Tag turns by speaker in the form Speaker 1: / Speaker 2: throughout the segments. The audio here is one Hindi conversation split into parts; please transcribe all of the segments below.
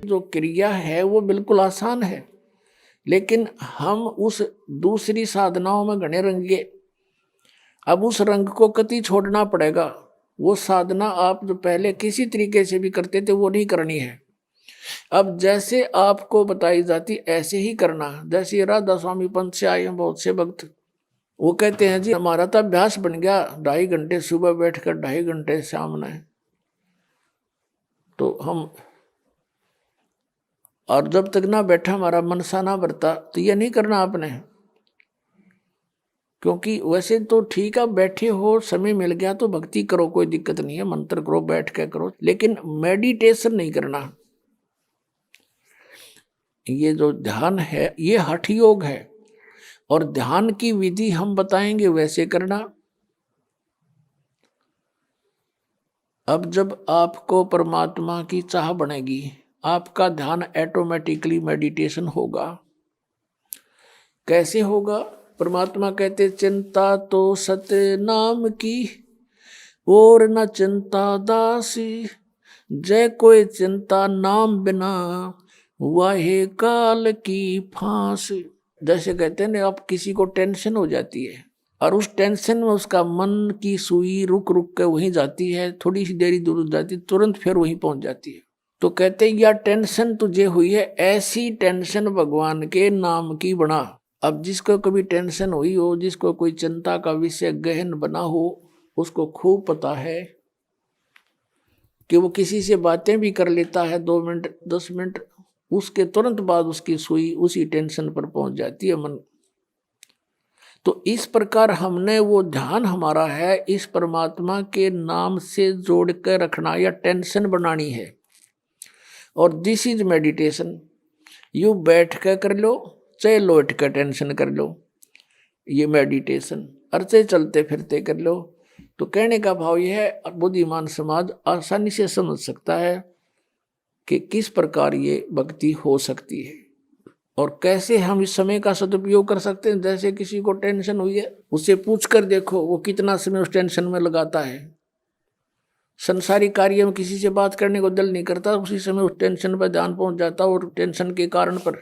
Speaker 1: जो क्रिया है वो बिल्कुल आसान है, लेकिन हम उस दूसरी साधनाओं में घने रंगे। अब उस रंग को कति छोड़ना पड़ेगा। वो साधना आप जो पहले किसी तरीके से भी करते थे वो नहीं करनी है। अब जैसे आपको बताई जाती ऐसे ही करना। जैसे राधा स्वामी पंथ से आए हैं बहुत से भक्त, वो कहते हैं जी हमारा तो अभ्यास बन गया 2.5 घंटे सुबह बैठकर 2.5 घंटे शाम में, तो हम और जब तक ना बैठा हमारा मन सा ना भरता, तो ये नहीं करना आपने। क्योंकि वैसे तो ठीक है बैठे हो, समय मिल गया तो भक्ति करो, कोई दिक्कत नहीं है, मंत्र करो, बैठ के करो, लेकिन मेडिटेशन नहीं करना। ये जो ध्यान है ये हठ योग है, और ध्यान की विधि हम बताएंगे वैसे करना। अब जब आपको परमात्मा की चाह बनेगी, आपका ध्यान ऑटोमेटिकली मेडिटेशन होगा। कैसे होगा? परमात्मा कहते चिंता तो सत्य नाम की, और न चिंता दासी, जय कोई चिंता नाम बिना, वाहे काल की फांस। जैसे कहते हैं ना, आप किसी को टेंशन हो जाती है और उस टेंशन में उसका मन की सुई रुक रुक के वहीं जाती है, थोड़ी सी देरी दूर जाती, तुरंत फिर वहीं पहुंच जाती है। तो कहते या टेंशन तुझे हुई है, ऐसी टेंशन भगवान के नाम की बना। अब जिसको कभी टेंशन हुई हो, जिसको कोई चिंता का विषय गहन बना हो, उसको खूब पता है कि वो किसी से बातें भी कर लेता है 2 मिनट 10 मिनट, उसके तुरंत बाद उसकी सुई उसी टेंशन पर पहुंच जाती है मन। तो इस प्रकार हमने वो ध्यान हमारा है इस परमात्मा के नाम से जोड़ कर रखना या टेंशन बनानी है। और दिस इज मेडिटेशन। यू बैठ कर कर लो, चाहे लौट कर टेंशन कर लो, ये मेडिटेशन। अर्चे चलते फिरते कर लो। तो कहने का भाव यह है, बुद्धिमान समाज आसानी से समझ सकता है कि किस प्रकार ये भक्ति हो सकती है और कैसे हम इस समय का सदुपयोग कर सकते हैं। जैसे किसी को टेंशन हुई है, उससे पूछ कर देखो वो कितना समय उस टेंशन में लगाता है। संसारी कार्य में किसी से बात करने को दिल नहीं करता, उसी समय उस टेंशन पर ध्यान पहुंच जाता और टेंशन के कारण पर।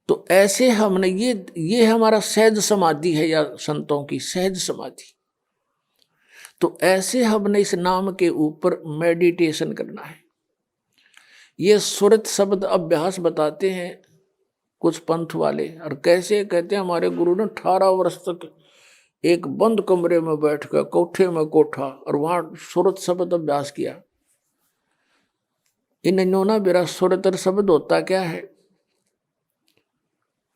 Speaker 1: तो ऐसे हमने ये हमारा सहज समाधि है, या संतों की सहज समाधि। तो ऐसे हमने इस नाम के ऊपर मेडिटेशन करना है। ये सुरत शब्द अभ्यास बताते हैं कुछ पंथ वाले, और कैसे कहते हैं हमारे गुरु ने 18 वर्ष तक एक बंद कमरे में बैठ कर, कोठे में कोठा, और वहां सुरत शब्द अभ्यास किया। इन्होंने मेरा सुरतर शब्द होता क्या है,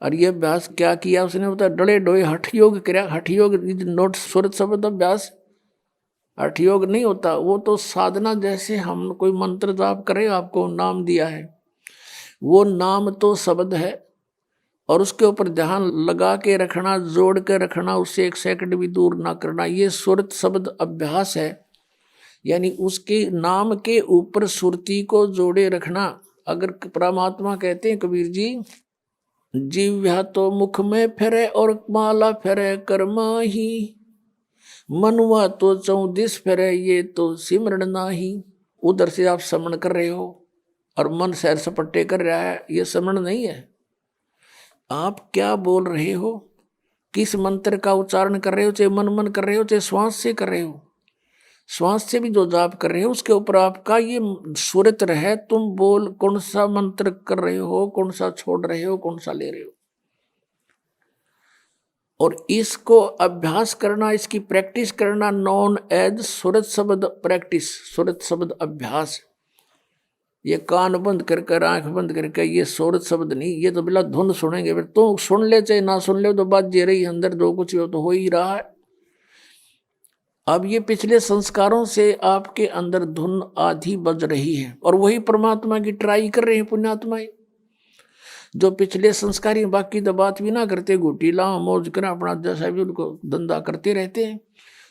Speaker 1: और ये अभ्यास क्या किया उसने, बता डले डोए हठ योग किया। हठ योग नोट सुरत शब्द अभ्यास हठ योग नहीं होता, वो तो साधना। जैसे हम कोई मंत्र जाप करें, आपको नाम दिया है, वो नाम तो शब्द है, और उसके ऊपर ध्यान लगा के रखना, जोड़ के रखना, उससे 1 सेकंड भी दूर ना करना, ये सुरत शब्द अभ्यास है। यानी उसके नाम के ऊपर सुरती को जोड़े रखना। अगर परमात्मा कहते हैं कबीर जी, जीव्या तो मुख में फेरे और माला फेरे कर्मा ही, मनुआ तो 34 फेरे ये तो सिमरण नाही। उधर से आप समण कर रहे हो और मन सैर सपट्टे कर रहा है, ये समण नहीं है। आप क्या बोल रहे हो, किस मंत्र का उच्चारण कर रहे हो, चाहे मन मन कर रहे हो, चाहे श्वास से कर रहे हो, श्वास से भी जो जाप कर रहे हो उसके ऊपर आपका ये सुरत रहे। तुम बोल कौन सा मंत्र कर रहे हो, कौन सा छोड़ रहे हो, कौन सा ले रहे हो। और इसको अभ्यास करना, इसकी प्रैक्टिस करना, नॉन एज सुरत शब्द प्रैक्टिस, सुरत शब्द अभ्यास। ये कान बंद करके आंख बंद करके ये सुरत शब्द नहीं, ये तो बिला धुन सुनेंगे। फिर तो सुन ले चाहे ना सुन ले, तो बात जे रही अंदर जो कुछ हो तो हो ही रहा है। अब ये पिछले संस्कारों से आपके अंदर धुन आधी बज रही है, और वही परमात्मा की ट्राई कर रहे हैं पुण्यात्माएं जो पिछले संस्कारी। बाकी तो बात भी ना करते, घूटी लाओ मौज करें, अपना जैसा भी उनको धंधा करते रहते हैं।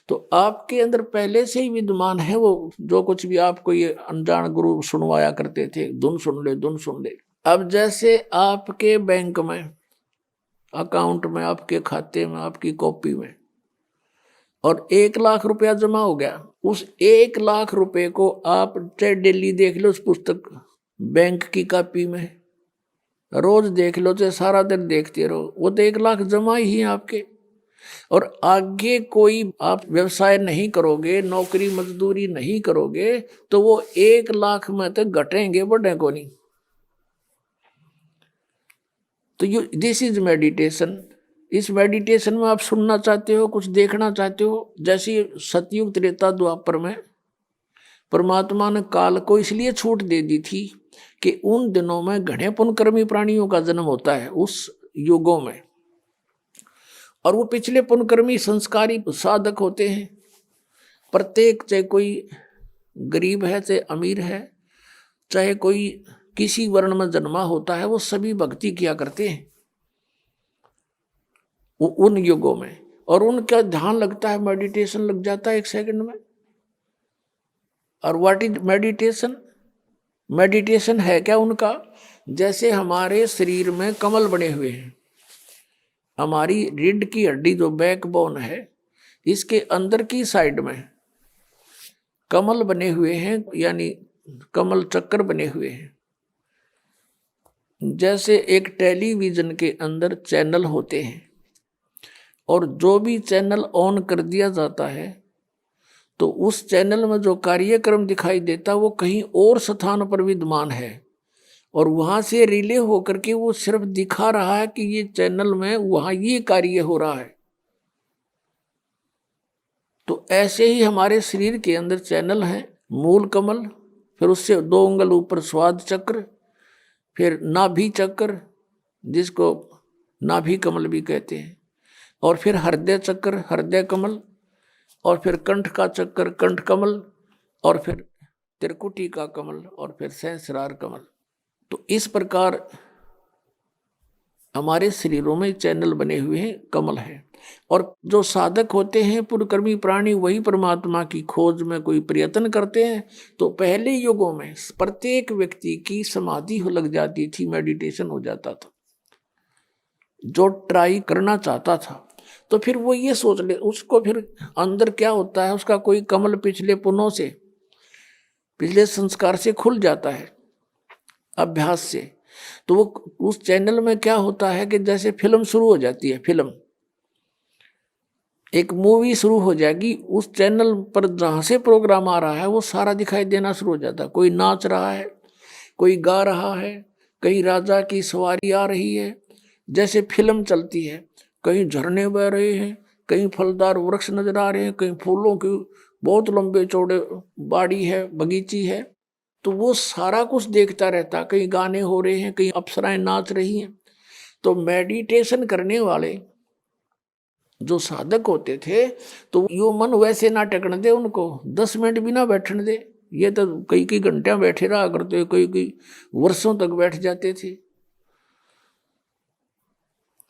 Speaker 1: तो आपके अंदर पहले से ही विद्यमान है वो, जो कुछ भी आपको ये अनजान गुरु सुनवाया करते थे, धुन सुन ले धुन सुन ले। अब जैसे आपके बैंक में अकाउंट में, आपके खाते में, आपकी कॉपी में, और 1 लाख रुपया जमा हो गया। उस 1 लाख रुपए को आप चाहे डेली देख लो उस पुस्तक बैंक की कॉपी में, रोज देख लो, चाहे सारा दिन देखते रहो, वो तो 1 लाख जमा ही है आपके। और आगे कोई आप व्यवसाय नहीं करोगे, नौकरी मजदूरी नहीं करोगे, तो वो 1 लाख में तो घटेंगे, बढ़े को नहीं। तो यू दिस इज मेडिटेशन। इस मेडिटेशन में आप सुनना चाहते हो, कुछ देखना चाहते हो, जैसे सतयुग त्रेता द्वापर में परमात्मा ने काल को इसलिए छूट दे दी थी कि उन दिनों में घने पुण्यकर्मी प्राणियों का जन्म होता है उस युगों में, और वो पिछले पुण्यकर्मी संस्कारी साधक होते हैं। प्रत्येक, चाहे कोई गरीब है चाहे अमीर है, चाहे कोई किसी वर्ण में जन्मा होता है, वो सभी भक्ति किया करते हैं उन युगों में। और उनका ध्यान लगता है, मेडिटेशन लग जाता है 1 सेकंड में। और व्हाट इज मेडिटेशन? मेडिटेशन है क्या उनका? जैसे हमारे शरीर में कमल बने हुए हैं, हमारी रीढ़ की हड्डी जो बैकबोन है, इसके अंदर की साइड में कमल बने हुए हैं, यानी कमल चक्कर बने हुए हैं। जैसे एक टेलीविजन के अंदर चैनल होते हैं, और जो भी चैनल ऑन कर दिया जाता है तो उस चैनल में जो कार्यक्रम दिखाई देता वो कहीं और स्थान पर विद्यमान है, और वहां से रिले होकर के वो सिर्फ दिखा रहा है कि ये चैनल में वहां ये कार्य हो रहा है। तो ऐसे ही हमारे शरीर के अंदर चैनल है, मूल कमल, फिर उससे 2 अंगुल ऊपर स्वाद चक्र, फिर नाभि चक्र जिसको नाभि कमल भी कहते हैं, और फिर हृदय चक्र, हृदय कमल, और फिर कंठ का चक्कर, कंठ कमल, और फिर त्रिकुटी का कमल, और फिर सहस्रार कमल। तो इस प्रकार हमारे शरीरों में चैनल बने हुए हैं, कमल है। और जो साधक होते हैं पुण्यकर्मी प्राणी, वही परमात्मा की खोज में कोई प्रयत्न करते हैं। तो पहले युगों में प्रत्येक व्यक्ति की समाधि लग जाती थी, मेडिटेशन हो जाता था। जो ट्राई करना चाहता था तो फिर वो ये सोच ले, उसको फिर अंदर क्या होता है, उसका कोई कमल पिछले पुण्यों से, पिछले संस्कार से खुल जाता है अभ्यास से। तो वो उस चैनल में क्या होता है कि जैसे फिल्म शुरू हो जाती है, फिल्म एक मूवी शुरू हो जाएगी, उस चैनल पर जहाँ से प्रोग्राम आ रहा है वो सारा दिखाई देना शुरू हो जाता है। कोई नाच रहा है, कोई गा रहा है, कहीं राजा की सवारी आ रही है, जैसे फिल्म चलती है। कहीं झरने बह रहे हैं, कहीं फलदार वृक्ष नजर आ रहे हैं, कहीं फूलों की बहुत लंबे चौड़े बाड़ी है, बगीची है। तो वो सारा कुछ देखता रहता, कहीं गाने हो रहे हैं, कहीं अप्सराएं नाच रही हैं। तो मेडिटेशन करने वाले जो साधक होते थे, तो यो मन वैसे ना टेकने दे उनको, 10 मिनट भी ना बैठने दे। ये तो कई कई घंटे बैठे रहा करते, कई कई वर्षों तक बैठ जाते थे।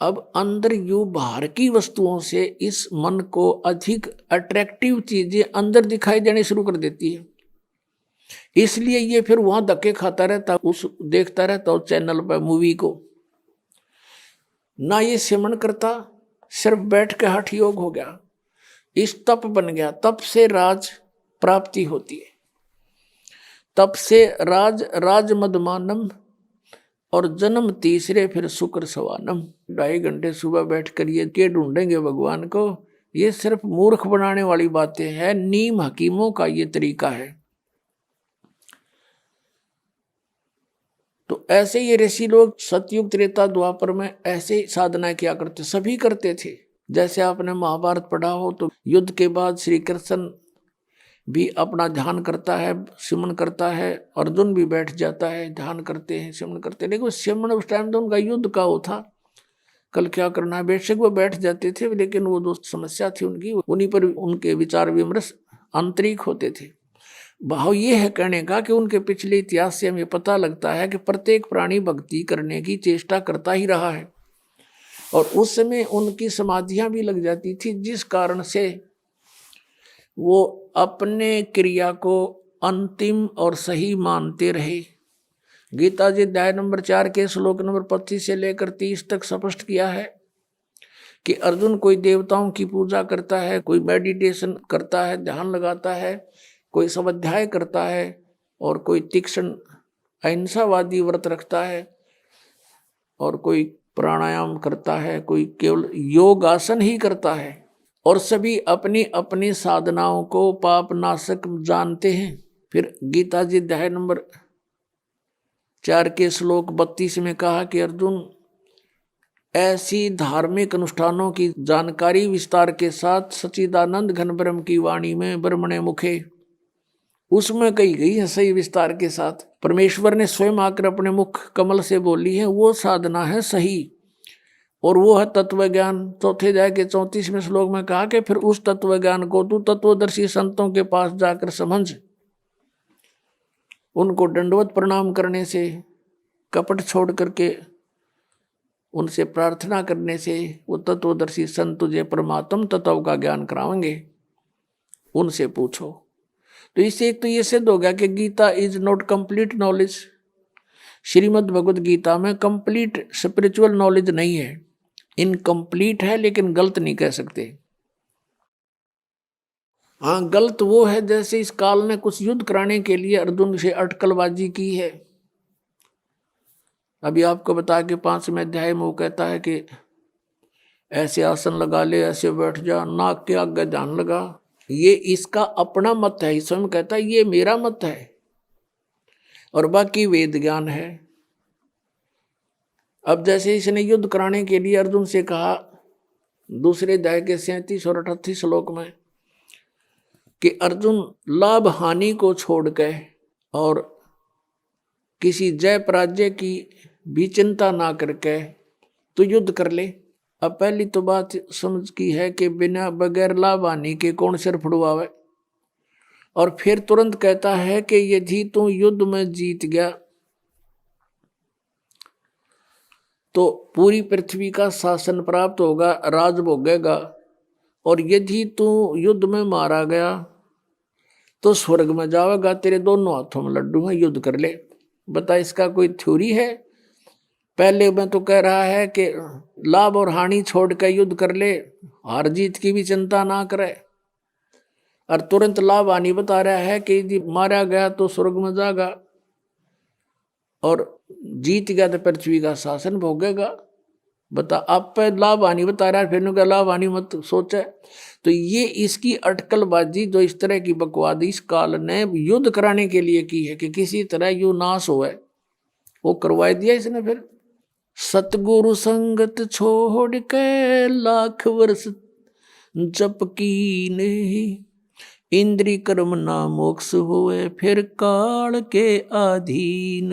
Speaker 1: अब अंदर यू बाहर की वस्तुओं से इस मन को अधिक अट्रैक्टिव चीजें अंदर दिखाई देने शुरू कर देती है, इसलिए ये फिर वहां धक्के खाता रहता, उस देखता रहता उस चैनल पर मूवी को। ना ये सिमरण करता, सिर्फ बैठ के हठ योग हो गया, इस तप बन गया। तप से राज प्राप्ति होती है, तप से राज मदमानम, और जन्म तीसरे फिर शुक्र सवानम। 2.5 घंटे सुबह बैठकर ये के ढूंढेंगे भगवान को, ये सिर्फ मूर्ख बनाने वाली बातें हैं। नीम हकीमों का ये तरीका है। तो ऐसे ये ऋषि लोग सतयुग त्रेता द्वापर में ऐसे साधनाएं किया करते, सभी करते थे। जैसे आपने महाभारत पढ़ा हो तो युद्ध के बाद श्री कृष्ण भी अपना ध्यान करता है, सिमरण करता है, अर्जुन भी बैठ जाता है, ध्यान करते हैं, सिमरण करते हैं। लेकिन सिमरण उस टाइम तो उनका युद्ध का वो था, कल क्या करना है, बेशक वो बैठ जाते थे, लेकिन वो जो समस्या थी उनकी, उन्हीं पर उनके विचार विमर्श आंतरिक होते थे। भाव ये है कहने का कि उनके पिछले इतिहास से हमें पता लगता है कि प्रत्येक प्राणी भक्ति करने की चेष्टा करता ही रहा है, और उस समय उनकी समाधियां भी लग जाती थी, जिस कारण से वो अपने क्रिया को अंतिम और सही मानते रहे। गीता जी अध्याय नंबर 4 के श्लोक नंबर 25 से लेकर 30 तक स्पष्ट किया है कि अर्जुन कोई देवताओं की पूजा करता है, कोई मेडिटेशन करता है, ध्यान लगाता है, कोई स्वाध्याय करता है, और कोई तीक्ष्ण अहिंसावादी व्रत रखता है, और कोई प्राणायाम करता है, कोई केवल योग आसन ही करता है, और सभी अपनी अपनी साधनाओं को पाप नाशक जानते हैं। फिर गीता जी अध्याय नंबर 4 के श्लोक 32 में कहा कि अर्जुन, ऐसी धार्मिक अनुष्ठानों की जानकारी विस्तार के साथ सच्चिदानंद घन ब्रह्म की वाणी में ब्रह्मणे मुखे, उसमें कही गई है सही विस्तार के साथ। परमेश्वर ने स्वयं आकर अपने मुख कमल से बोली है, वो साधना है सही, और वो है तत्व ज्ञान। चौथे अध्याय के 34वें श्लोक में कहा कि फिर उस तत्व ज्ञान को तू तत्वदर्शी संतों के पास जाकर समझ, उनको दंडवत प्रणाम करने से, कपट छोड़ करके उनसे प्रार्थना करने से वो तत्वदर्शी संत तुझे परमात्म तत्व का ज्ञान कराएंगे, उनसे पूछो। तो इससे एक तो ये सिद्ध हो गया कि Gita is not complete knowledge. Shrimad Bhagavad Gita में कंप्लीट स्पिरिचुअल नॉलेज नहीं है, इनकम्प्लीट है, लेकिन गलत नहीं कह सकते। हाँ, गलत वो है जैसे इस काल ने कुछ युद्ध कराने के लिए अर्जुन से अटकलबाजी की है। अभी आपको बता के 5वें अध्याय में वो कहता है कि ऐसे आसन लगा ले, ऐसे बैठ जा, नाक के आगे ध्यान लगा। ये इसका अपना मत है, स्वयं कहता है ये मेरा मत है, और बाकी वेद ज्ञान है। अब जैसे इसने युद्ध कराने के लिए अर्जुन से कहा दूसरे अध्याय के 37 और 38 श्लोक में कि अर्जुन, लाभ हानि को छोड़ के और किसी जय पराजय की भी चिंता ना करके तो युद्ध कर ले। अब पहली तो बात समझ की है कि बिना बगैर लाभ हानि के कौन सिर फुड़वावे, और फिर तुरंत कहता है कि यदि तू युद्ध में जीत गया तो पूरी पृथ्वी का शासन प्राप्त होगा, राज भोगेगा, और यदि तू युद्ध में मारा गया तो स्वर्ग में जाएगा, तेरे दोनों हाथों में लड्डू है, युद्ध कर ले। बता, इसका कोई थ्योरी है? पहले में तो कह रहा है कि लाभ और हानि छोड़ कर युद्ध कर ले, हार जीत की भी चिंता ना करे, और तुरंत लाभ हानि बता रहा है कि यदि मारा गया तो स्वर्ग में जाएगा, और जीत गया तो पृथ्वी का शासन भोगेगा। बता, आप पे लाभ हानि बता रहा है, फिर उनका लाभ हानि मत सोचे। तो ये इसकी अटकलबाजी जो इस तरह की बकवाद इस काल ने युद्ध कराने के लिए की है कि किसी तरह यू नाश हो, वो करवा दिया इसने। फिर सतगुरु संगत छोड़ के लाख वर्ष जप की नहीं, इंद्री कर्म ना मोक्ष हुए फिर काल के अधीन।